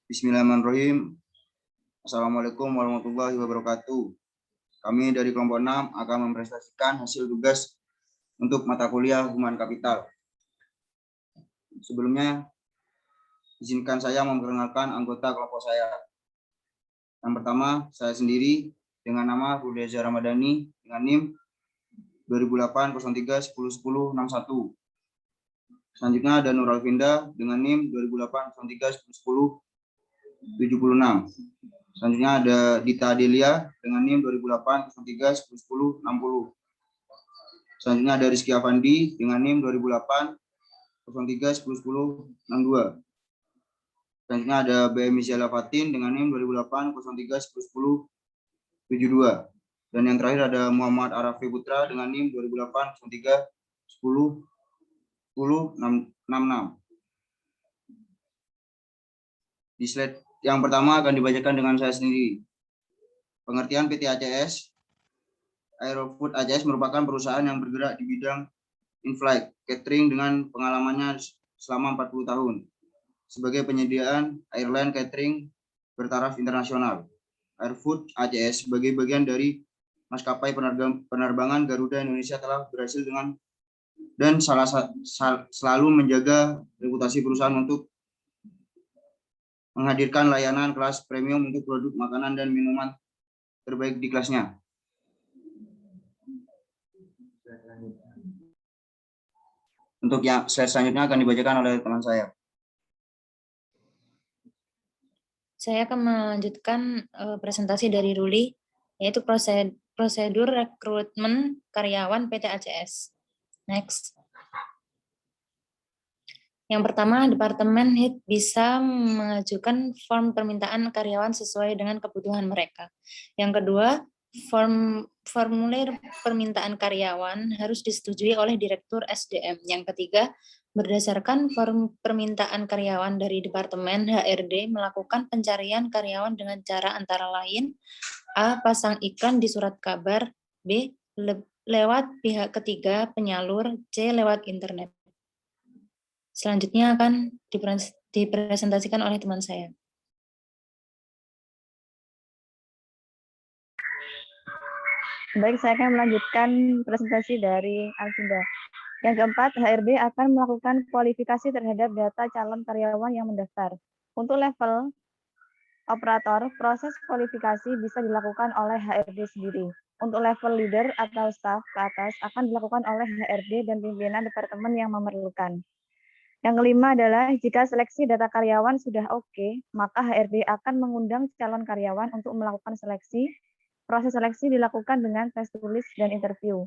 Bismillahirrahmanirrahim. Assalamualaikum warahmatullahi wabarakatuh. Kami dari kelompok 6 akan mempresentasikan hasil tugas untuk mata kuliah Human Capital. Sebelumnya, izinkan saya memperkenalkan anggota kelompok saya. Yang pertama, saya sendiri dengan nama Rudeza Ramadhani dengan NIM 2008-03-10-10-61. Selanjutnya ada Nur Alvinda dengan NIM 2008-03-10-10-76. Selanjutnya ada Dita Adelia dengan NIM 2008-03-10-10-60. Selanjutnya ada Rizky Avandi dengan NIM 2008-03-10-10-62. Selanjutnya ada BM Miziala Fatin dengan NIM 2008-03-10-10-72. Dan yang terakhir ada Muhammad Arafi Putra dengan NIM 2008-03-10-10-66. Di slide yang pertama akan dibacakan dengan saya sendiri. Pengertian PT ACS. Aerofood ACS merupakan perusahaan yang bergerak di bidang in-flight catering dengan pengalamannya selama 40 tahun sebagai penyediaan airline catering bertaraf internasional. Airfood ACS sebagai bagian dari maskapai penerbangan Garuda Indonesia telah berhasil dan selalu menjaga reputasi perusahaan untuk menghadirkan layanan kelas premium untuk produk makanan dan minuman terbaik di kelasnya. Untuk yang slide selanjutnya akan dibacakan oleh teman saya. Saya akan melanjutkan presentasi dari Ruli, yaitu prosedur rekrutmen karyawan PT ACS. Next. Yang pertama, Departemen Head bisa mengajukan form permintaan karyawan sesuai dengan kebutuhan mereka. Yang kedua, formulir permintaan karyawan harus disetujui oleh Direktur SDM. Yang ketiga, berdasarkan form permintaan karyawan dari Departemen HRD melakukan pencarian karyawan dengan cara antara lain A. Pasang iklan di surat kabar, B. Lewat pihak ketiga penyalur, C. Lewat internet. Selanjutnya akan dipresentasikan oleh teman saya. Baik, saya akan melanjutkan presentasi dari Alvinda. Yang keempat, HRD akan melakukan kualifikasi terhadap data calon karyawan yang mendaftar. Untuk level operator, proses kualifikasi bisa dilakukan oleh HRD sendiri. Untuk level leader atau staff ke atas akan dilakukan oleh HRD dan pimpinan departemen yang memerlukan. Yang kelima adalah jika seleksi data karyawan sudah oke, maka HRD akan mengundang calon karyawan untuk melakukan seleksi. Proses seleksi dilakukan dengan tes tulis dan interview.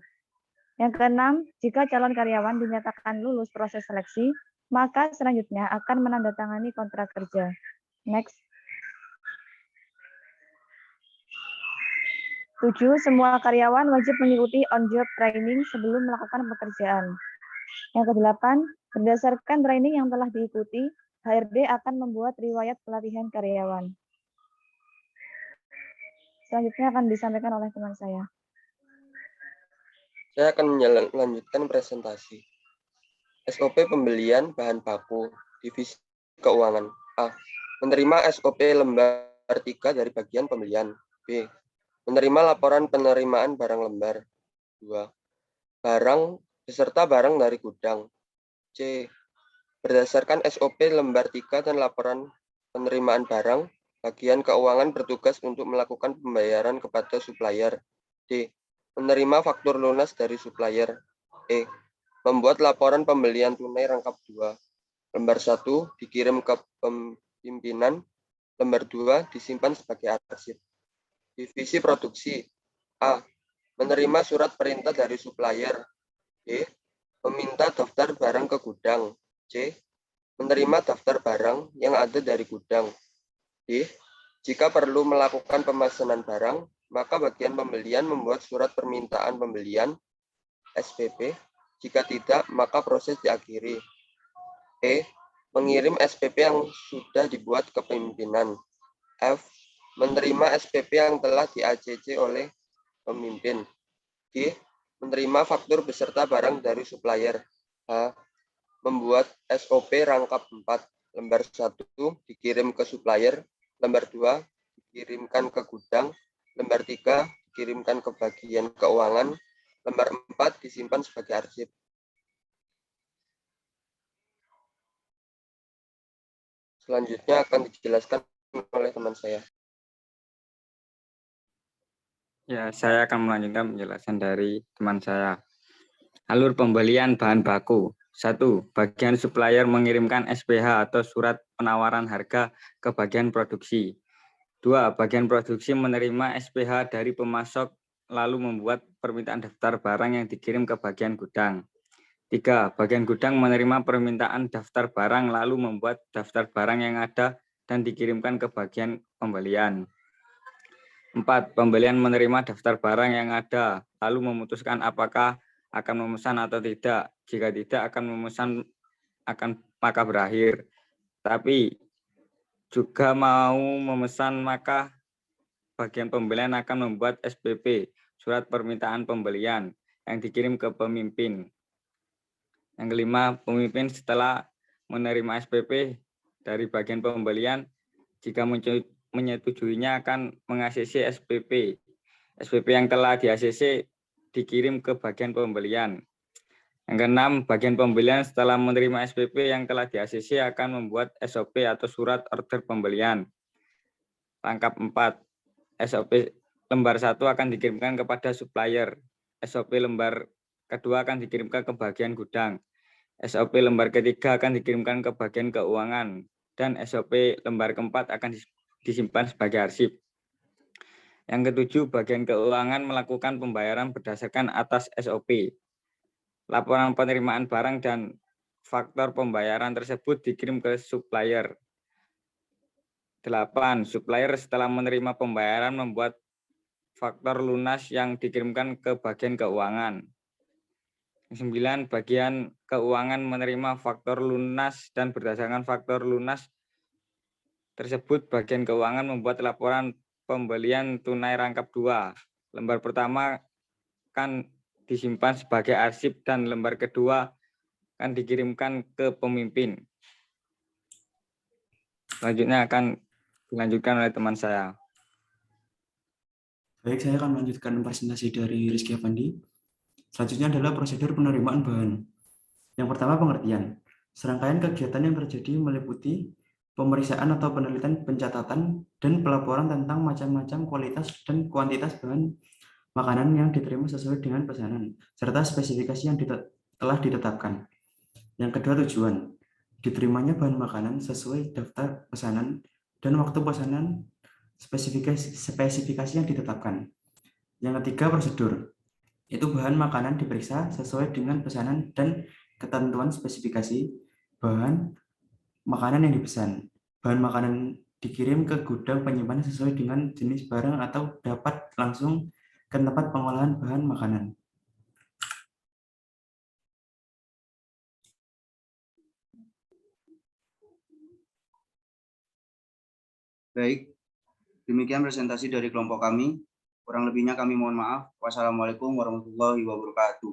Yang keenam, jika calon karyawan dinyatakan lulus proses seleksi, maka selanjutnya akan menandatangani kontrak kerja. Next. 7. Semua karyawan wajib mengikuti on-job training sebelum melakukan pekerjaan. Yang ke-8, berdasarkan training yang telah diikuti, HRD akan membuat riwayat pelatihan karyawan. Selanjutnya akan disampaikan oleh teman saya. Saya akan melanjutkan presentasi. SOP pembelian bahan baku, divisi keuangan. A. Menerima SOP lembar 3 dari bagian pembelian. B. Menerima laporan penerimaan barang lembar 2. Barang beserta barang dari gudang. C. Berdasarkan SOP lembar 3 dan laporan penerimaan barang, bagian keuangan bertugas untuk melakukan pembayaran kepada supplier. D. Menerima faktur lunas dari supplier. E. Membuat laporan pembelian tunai rangkap 2. Lembar 1 dikirim ke pimpinan, lembar 2 disimpan sebagai arsip. Divisi produksi. A. Menerima surat perintah dari supplier. B. Meminta daftar barang ke gudang. C. Menerima daftar barang yang ada dari gudang. D. Jika perlu melakukan pemesanan barang, maka bagian pembelian membuat surat permintaan pembelian SPP. Jika tidak, maka proses diakhiri. E. Mengirim SPP yang sudah dibuat ke pimpinan. F. Menerima SPP yang telah di-ACC oleh pemimpin. G. Menerima faktur beserta barang dari supplier. H. Membuat SOP rangkap 4. lembar 1 dikirim ke supplier, lembar 2 dikirimkan ke gudang, lembar 3 dikirimkan ke bagian keuangan, lembar 4 disimpan sebagai arsip. Selanjutnya akan dijelaskan oleh teman saya. Ya, saya akan melanjutkan penjelasan dari teman saya. Alur pembelian bahan baku. 1. Bagian supplier mengirimkan SPH atau surat penawaran harga ke bagian produksi. 2. Bagian produksi menerima SPH dari pemasok lalu membuat permintaan daftar barang yang dikirim ke bagian gudang. 3. Bagian gudang menerima permintaan daftar barang lalu membuat daftar barang yang ada dan dikirimkan ke bagian pembelian. 4. Pembelian menerima daftar barang yang ada, lalu memutuskan apakah akan memesan atau tidak. Jika tidak akan memesan, maka berakhir. Tapi juga mau memesan, maka bagian pembelian akan membuat SPP, surat permintaan pembelian, yang dikirim ke pemimpin. Yang kelima, pemimpin setelah menerima SPP dari bagian pembelian, jika menyetujuinya akan meng-ACC SPP. SPP yang telah di-ACC dikirim ke bagian pembelian. Yang keenam, bagian pembelian setelah menerima SPP yang telah di-ACC akan membuat SOP atau surat order pembelian. Rangkap 4. SOP lembar 1 akan dikirimkan kepada supplier. SOP lembar kedua akan dikirimkan ke bagian gudang. SOP lembar ketiga akan dikirimkan ke bagian keuangan. Dan SOP lembar keempat akan disimpan sebagai arsip. Yang ketujuh, bagian keuangan melakukan pembayaran berdasarkan atas SOP. Laporan penerimaan barang dan faktor pembayaran tersebut dikirim ke supplier. 8. Supplier setelah menerima pembayaran membuat faktor lunas yang dikirimkan ke bagian keuangan. 9. Bagian keuangan menerima faktor lunas dan berdasarkan faktor lunas tersebut bagian keuangan membuat laporan pembelian tunai rangkap 2. Lembar pertama kan disimpan sebagai arsip dan lembar kedua kan dikirimkan ke pemimpin. Selanjutnya akan dilanjutkan oleh teman saya. Baik, saya akan melanjutkan presentasi dari Rizky Afandi. Selanjutnya adalah prosedur penerimaan bahan. Yang pertama, pengertian. Serangkaian kegiatan yang terjadi meliputi pemeriksaan atau penelitian, pencatatan, dan pelaporan tentang macam-macam kualitas dan kuantitas bahan makanan yang diterima sesuai dengan pesanan, serta spesifikasi yang telah ditetapkan. Yang kedua, tujuan. Diterimanya bahan makanan sesuai daftar pesanan dan waktu pesanan spesifikasi yang ditetapkan. Yang ketiga, prosedur. Itu bahan makanan diperiksa sesuai dengan pesanan dan ketentuan spesifikasi bahan makanan yang dipesan. Bahan makanan dikirim ke gudang penyimpanan sesuai dengan jenis barang atau dapat langsung ke tempat pengolahan bahan makanan. Baik, demikian presentasi dari kelompok kami. Kurang lebihnya kami mohon maaf. Wassalamualaikum warahmatullahi wabarakatuh.